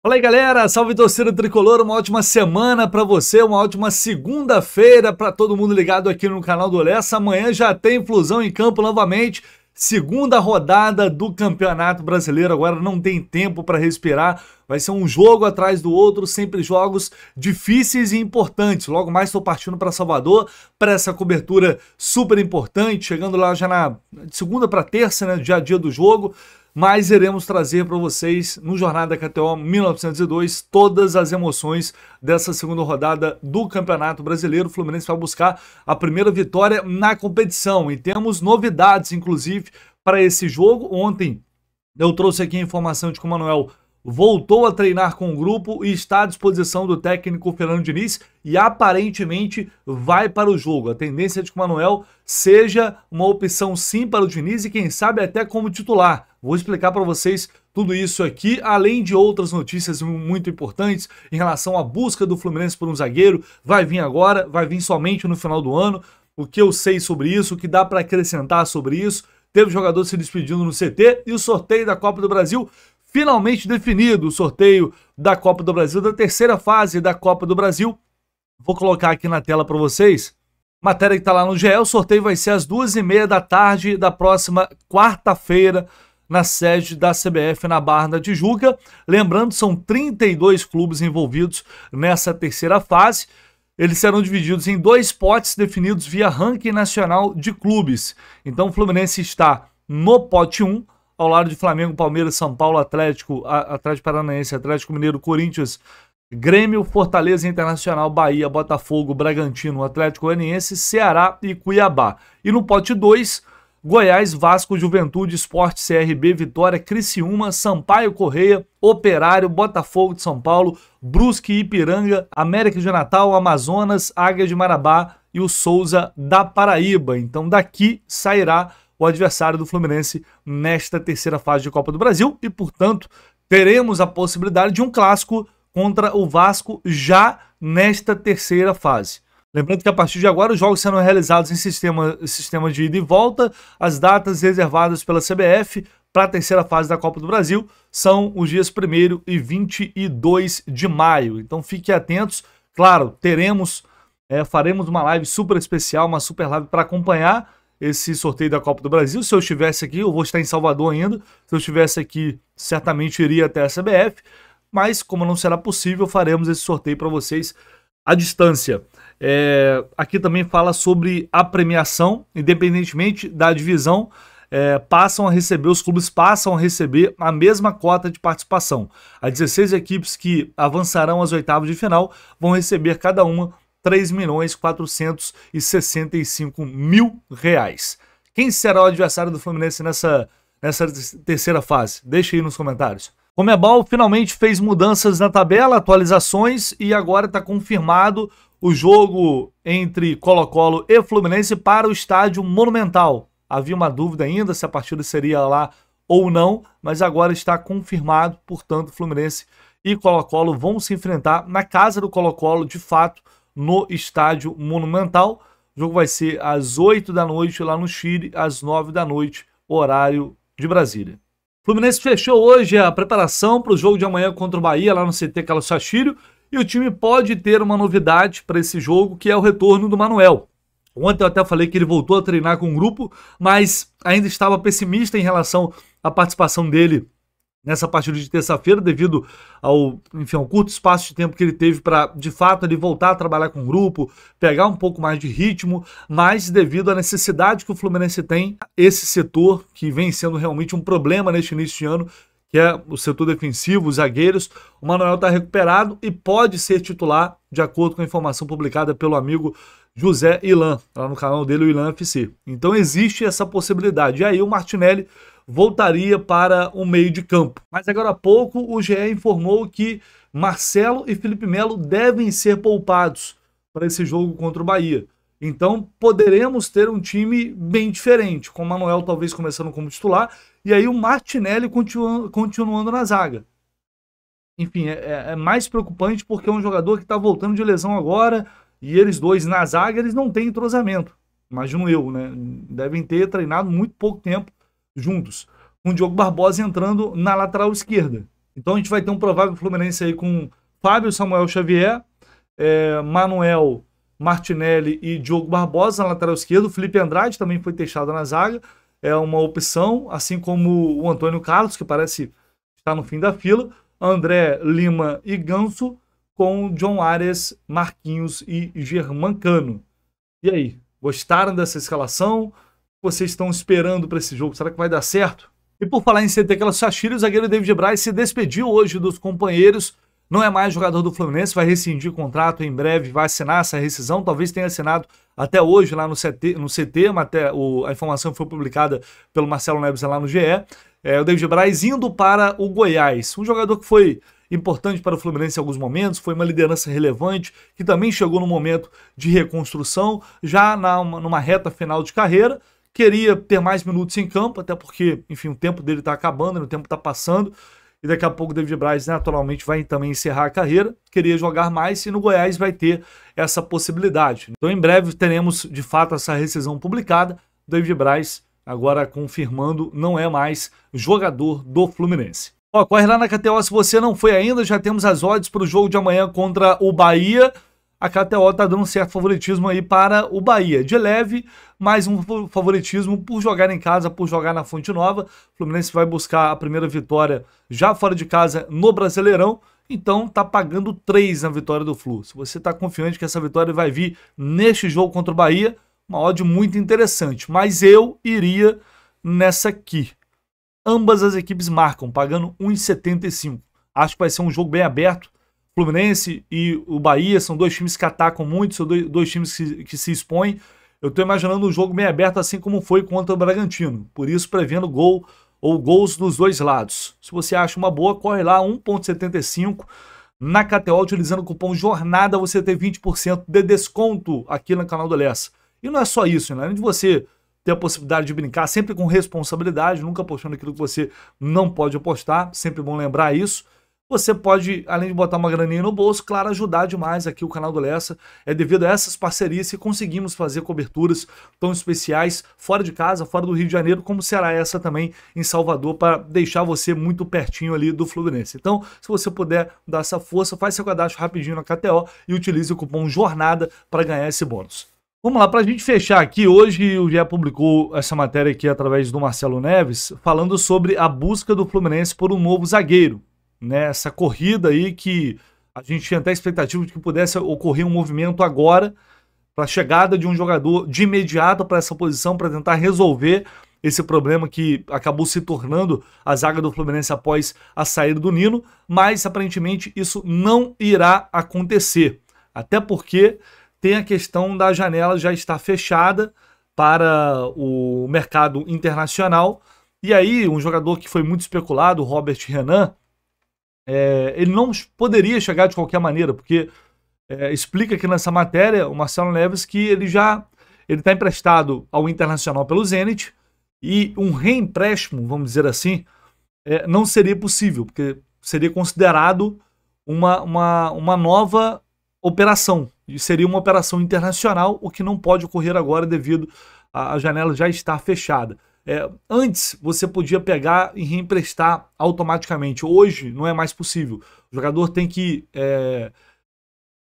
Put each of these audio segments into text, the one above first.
Fala aí, galera, salve torcida tricolor, uma ótima semana pra você, uma ótima segunda-feira pra todo mundo ligado aqui no canal do Lessa. Amanhã já tem Flusão em campo novamente, segunda rodada do Campeonato Brasileiro, agora não tem tempo pra respirar, vai ser um jogo atrás do outro, sempre jogos difíceis e importantes. Logo mais estou partindo para Salvador para essa cobertura super importante, chegando lá já na segunda para terça, né, já dia do jogo. Mas iremos trazer para vocês, no Jornada KTO 1902, todas as emoções dessa segunda rodada do Campeonato Brasileiro. O Fluminense vai buscar a primeira vitória na competição e temos novidades, inclusive, para esse jogo. Ontem eu trouxe aqui a informação de que o Manuel voltou a treinar com o grupo e está à disposição do técnico Fernando Diniz e aparentemente vai para o jogo. A tendência é de que o Manuel seja uma opção sim para o Diniz e quem sabe até como titular. Vou explicar para vocês tudo isso aqui, além de outras notícias muito importantes em relação à busca do Fluminense por um zagueiro. Vai vir agora, vai vir somente no final do ano. O que eu sei sobre isso, o que dá para acrescentar sobre isso. Teve jogador se despedindo no CT e o sorteio da Copa do Brasil finalmente definido, o sorteio da Copa do Brasil, da terceira fase da Copa do Brasil. Vou colocar aqui na tela para vocês. Matéria que está lá no GE, o sorteio vai ser às 2h30 da tarde da próxima quarta-feira, na sede da CBF na Barra da Tijuca. Lembrando, são 32 clubes envolvidos nessa terceira fase. Eles serão divididos em dois potes definidos via ranking nacional de clubes. Então o Fluminense está no pote 1, ao lado de Flamengo, Palmeiras, São Paulo, Atlético Paranaense, Atlético Mineiro, Corinthians, Grêmio, Fortaleza Internacional, Bahia, Botafogo, Bragantino, Atlético Goianiense, Ceará e Cuiabá. E no pote 2, Goiás, Vasco, Juventude, Sport, CRB, Vitória, Criciúma, Sampaio Correia, Operário, Botafogo de São Paulo, Brusque, Ipiranga, América de Natal, Amazonas, Águia de Marabá e o Souza da Paraíba. Então daqui sairá o adversário do Fluminense nesta terceira fase de Copa do Brasil e, portanto, teremos a possibilidade de um clássico contra o Vasco já nesta terceira fase. Lembrando que a partir de agora os jogos serão realizados em sistema de ida e volta. As datas reservadas pela CBF para a terceira fase da Copa do Brasil são os dias 1º e 22 de maio. Então fiquem atentos. Claro, faremos uma live super especial, uma super live para acompanhar esse sorteio da Copa do Brasil. Se eu estivesse aqui, eu vou estar em Salvador ainda, se eu estivesse aqui, certamente iria até a CBF, mas como não será possível, faremos esse sorteio para vocês à distância. Aqui também fala sobre a premiação, independentemente da divisão, os clubes passam a receber a mesma cota de participação. As 16 equipes que avançarão às oitavas de final vão receber cada uma R$3.465.000. Quem será o adversário do Fluminense nessa terceira fase? Deixa aí nos comentários. Conmebol finalmente fez mudanças na tabela, atualizações, e agora está confirmado o jogo entre Colo-Colo e Fluminense para o estádio Monumental. Havia uma dúvida ainda se a partida seria lá ou não, mas agora está confirmado, portanto, Fluminense e Colo-Colo vão se enfrentar na casa do Colo-Colo, de fato, no estádio Monumental. O jogo vai ser às 8 da noite lá no Chile, às 9 da noite, horário de Brasília. O Fluminense fechou hoje a preparação para o jogo de amanhã contra o Bahia, lá no CT Carlos Sachírio, e o time pode ter uma novidade para esse jogo, que é o retorno do Manuel. Ontem eu até falei que ele voltou a treinar com o grupo, mas ainda estava pessimista em relação à participação dele nessa partida de terça-feira, devido ao curto espaço de tempo que ele teve para, de fato, ele voltar a trabalhar com o grupo, pegar um pouco mais de ritmo, mas devido à necessidade que o Fluminense tem, esse setor que vem sendo realmente um problema neste início de ano, que é o setor defensivo, os zagueiros, o Manuel está recuperado e pode ser titular, de acordo com a informação publicada pelo amigo José Ilan, lá no canal dele, o Ilan FC. Então existe essa possibilidade. E aí o Martinelli voltaria para o meio de campo. Mas agora há pouco o GE informou que Marcelo e Felipe Melo devem ser poupados para esse jogo contra o Bahia. Então poderemos ter um time bem diferente, com o Manuel talvez começando como titular, e aí o Martinelli continuando na zaga. Enfim, é mais preocupante porque é um jogador que está voltando de lesão agora, e eles dois na zaga, eles não têm entrosamento. Imagino eu, né? Devem ter treinado muito pouco tempo juntos. Com o Diogo Barbosa entrando na lateral esquerda. Então a gente vai ter um provável Fluminense aí com Fábio Samuel Xavier, Manuel Martinelli e Diogo Barbosa na lateral esquerda. Felipe Andrade também foi testado na zaga, é uma opção, assim como o Antônio Carlos, que parece estar no fim da fila, André Lima e Ganso, com John Arias, Marquinhos e Germancano. E aí, gostaram dessa escalação? O que vocês estão esperando para esse jogo? Será que vai dar certo? E por falar em CT Classachiri, o zagueiro David Braz se despediu hoje dos companheiros. Não é mais jogador do Fluminense, vai rescindir o contrato em breve, vai assinar essa rescisão. Talvez tenha assinado até hoje lá no CT, mas a informação foi publicada pelo Marcelo Neves lá no GE. O David Braz indo para o Goiás. Um jogador que foi importante para o Fluminense em alguns momentos, foi uma liderança relevante, que também chegou no momento de reconstrução, já numa reta final de carreira. Queria ter mais minutos em campo, até porque, enfim, o tempo dele está acabando, o tempo está passando, e daqui a pouco o David Braz naturalmente vai também encerrar a carreira. Queria jogar mais e no Goiás vai ter essa possibilidade. Então em breve teremos de fato essa rescisão publicada. David Braz agora confirmando não é mais jogador do Fluminense. Ó, corre lá na KTO se você não foi ainda, já temos as odds para o jogo de amanhã contra o Bahia. A KTO está dando um certo favoritismo aí para o Bahia. De leve, mais um favoritismo por jogar em casa, por jogar na Fonte Nova. O Fluminense vai buscar a primeira vitória já fora de casa no Brasileirão. Então tá pagando 3 na vitória do Flu. Se você está confiante que essa vitória vai vir neste jogo contra o Bahia, uma odd muito interessante. Mas eu iria nessa aqui. Ambas as equipes marcam, pagando 1,75. Acho que vai ser um jogo bem aberto. Fluminense e o Bahia são dois times que atacam muito, são dois times que se expõem. Eu estou imaginando um jogo bem aberto, assim como foi contra o Bragantino. Por isso, prevendo gol ou gols dos dois lados. Se você acha uma boa, corre lá, 1,75 na KTO, utilizando o cupom JORNADA, você tem 20% de desconto aqui no canal do Lessa. E não é só isso, né? Além de você ter a possibilidade de brincar sempre com responsabilidade, nunca apostando aquilo que você não pode apostar, sempre bom lembrar isso. Você pode, além de botar uma graninha no bolso, claro, ajudar demais aqui o canal do Lessa. É devido a essas parcerias que conseguimos fazer coberturas tão especiais fora de casa, fora do Rio de Janeiro, como será essa também em Salvador, para deixar você muito pertinho ali do Fluminense. Então, se você puder dar essa força, faz seu cadastro rapidinho na KTO e utilize o cupom JORNADA para ganhar esse bônus. Vamos lá, para a gente fechar aqui, hoje o GE publicou essa matéria aqui através do Marcelo Neves, falando sobre a busca do Fluminense por um novo zagueiro. Nessa corrida aí que a gente tinha até expectativa de que pudesse ocorrer um movimento agora para a chegada de um jogador de imediato para essa posição, para tentar resolver esse problema que acabou se tornando a zaga do Fluminense após a saída do Nino, mas aparentemente isso não irá acontecer, até porque tem a questão da janela já estar fechada para o mercado internacional, e aí um jogador que foi muito especulado, o Robert Renan, ele não poderia chegar de qualquer maneira, porque explica aqui nessa matéria o Marcelo Neves que ele está emprestado ao Internacional pelo Zenit e um reempréstimo, vamos dizer assim, não seria possível, porque seria considerado uma nova operação, e seria uma operação internacional, o que não pode ocorrer agora devido à janela já estar fechada. Antes você podia pegar e reemprestar automaticamente. Hoje não é mais possível. O jogador tem que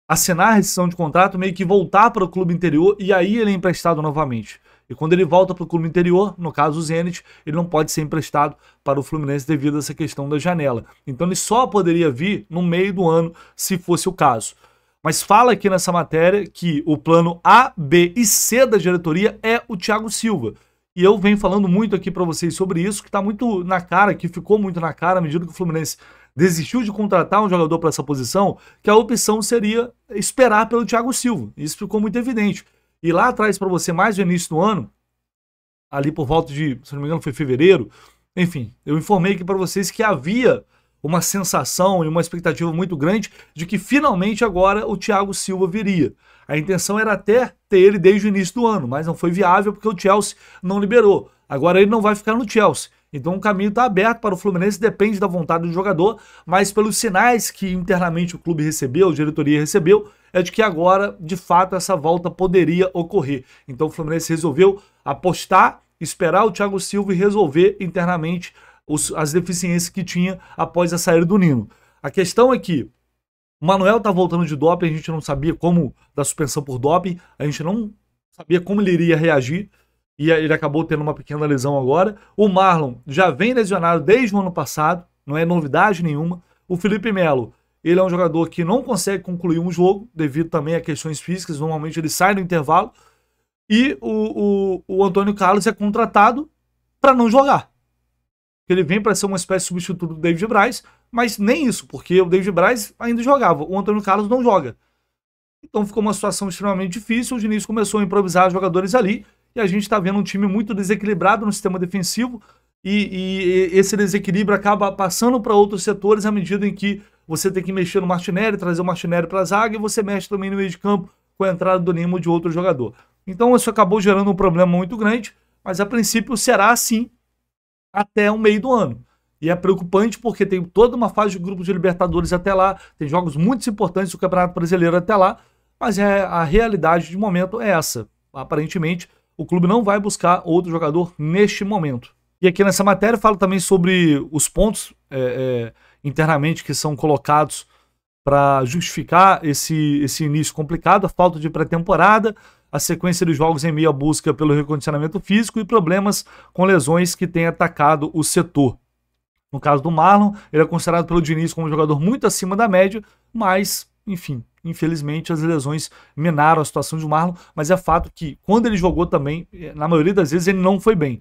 assinar a rescisão de contrato, meio que voltar para o clube interior e aí ele é emprestado novamente. E quando ele volta para o clube interior, no caso o Zenit, ele não pode ser emprestado para o Fluminense devido a essa questão da janela. Então ele só poderia vir no meio do ano, se fosse o caso. Mas fala aqui nessa matéria que o plano A, B e C da diretoria é o Thiago Silva. E eu venho falando muito aqui para vocês sobre isso, que está muito na cara, que ficou muito na cara à medida que o Fluminense desistiu de contratar um jogador para essa posição, que a opção seria esperar pelo Thiago Silva. Isso ficou muito evidente. E lá atrás para você, mais no início do ano, ali por volta de, se não me engano, foi fevereiro, enfim, eu informei aqui para vocês que havia uma sensação e uma expectativa muito grande de que finalmente agora o Thiago Silva viria. A intenção era até ter ele desde o início do ano, mas não foi viável porque o Chelsea não liberou. Agora ele não vai ficar no Chelsea. Então o caminho está aberto para o Fluminense, depende da vontade do jogador, mas pelos sinais que internamente o clube recebeu, a diretoria recebeu, é de que agora, de fato, essa volta poderia ocorrer. Então o Fluminense resolveu apostar, esperar o Thiago Silva e resolver internamente as deficiências que tinha após a saída do Nino. A questão é que o Manuel tá voltando de doping, a gente não sabia como, da suspensão por doping, a gente não sabia como ele iria reagir, e ele acabou tendo uma pequena lesão agora. O Marlon já vem lesionado desde o ano passado, não é novidade nenhuma. O Felipe Melo, ele é um jogador que não consegue concluir um jogo, devido também a questões físicas, normalmente ele sai no intervalo. E o Antônio Carlos é contratado para não jogar. Ele vem para ser uma espécie de substituto do David Braz, mas nem isso, porque o David Braz ainda jogava, o Antônio Carlos não joga. Então ficou uma situação extremamente difícil, o Diniz começou a improvisar jogadores ali, e a gente está vendo um time muito desequilibrado no sistema defensivo, e esse desequilíbrio acaba passando para outros setores à medida em que você tem que mexer no Martinelli, trazer o Martinelli para a zaga, e você mexe também no meio de campo com a entrada do Nimo ou de outro jogador. Então isso acabou gerando um problema muito grande, mas a princípio será assim até o meio do ano. E é preocupante porque tem toda uma fase de grupos de Libertadores até lá, tem jogos muito importantes do Campeonato Brasileiro até lá, mas a realidade de momento é essa. Aparentemente, o clube não vai buscar outro jogador neste momento. E aqui nessa matéria falo também sobre os pontos internamente que são colocados para justificar esse início complicado, a falta de pré-temporada, a sequência de jogos em meio à busca pelo recondicionamento físico e problemas com lesões que têm atacado o setor. No caso do Marlon, ele é considerado pelo Diniz como um jogador muito acima da média, mas, enfim, infelizmente as lesões minaram a situação de Marlon, mas é fato que quando ele jogou também, na maioria das vezes ele não foi bem.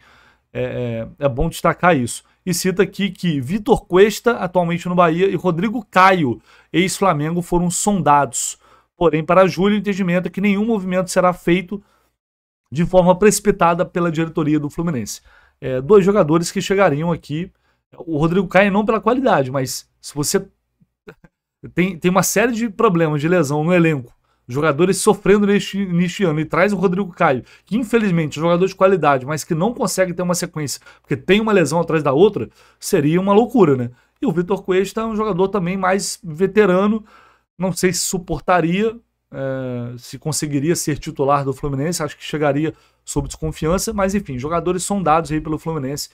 É bom destacar isso. E cita aqui que Vitor Cuesta, atualmente no Bahia, e Rodrigo Caio, ex-Flamengo, foram sondados. Porém, para Júlio, o entendimento é que nenhum movimento será feito de forma precipitada pela diretoria do Fluminense. Dois jogadores que chegariam aqui, o Rodrigo Caio não pela qualidade, mas se você tem uma série de problemas de lesão no elenco, jogadores sofrendo neste ano, e traz o Rodrigo Caio, que infelizmente é um jogador de qualidade, mas que não consegue ter uma sequência, porque tem uma lesão atrás da outra, seria uma loucura, né? E o Vitor Cuesta é um jogador também mais veterano, não sei se suportaria, se conseguiria ser titular do Fluminense, acho que chegaria sob desconfiança, mas enfim, jogadores sondados aí pelo Fluminense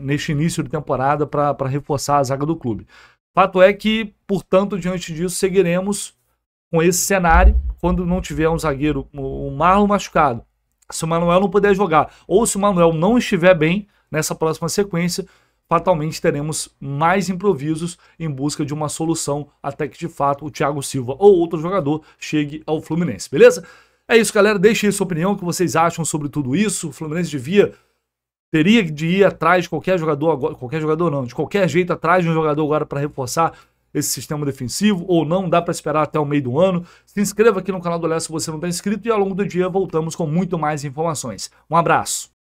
neste início de temporada para reforçar a zaga do clube. Fato é que, portanto, diante disso, seguiremos com esse cenário, quando não tiver um zagueiro, o Marlon machucado, se o Manuel não puder jogar, ou se o Manuel não estiver bem nessa próxima sequência, fatalmente teremos mais improvisos em busca de uma solução até que de fato o Thiago Silva ou outro jogador chegue ao Fluminense, beleza? É isso, galera, deixem aí sua opinião, o que vocês acham sobre tudo isso. O Fluminense teria de ir atrás de qualquer jogador agora, de qualquer jeito atrás de um jogador agora para reforçar esse sistema defensivo, ou não, dá para esperar até o meio do ano. Se inscreva aqui no canal do Léo se você não está inscrito, e ao longo do dia voltamos com muito mais informações. Um abraço!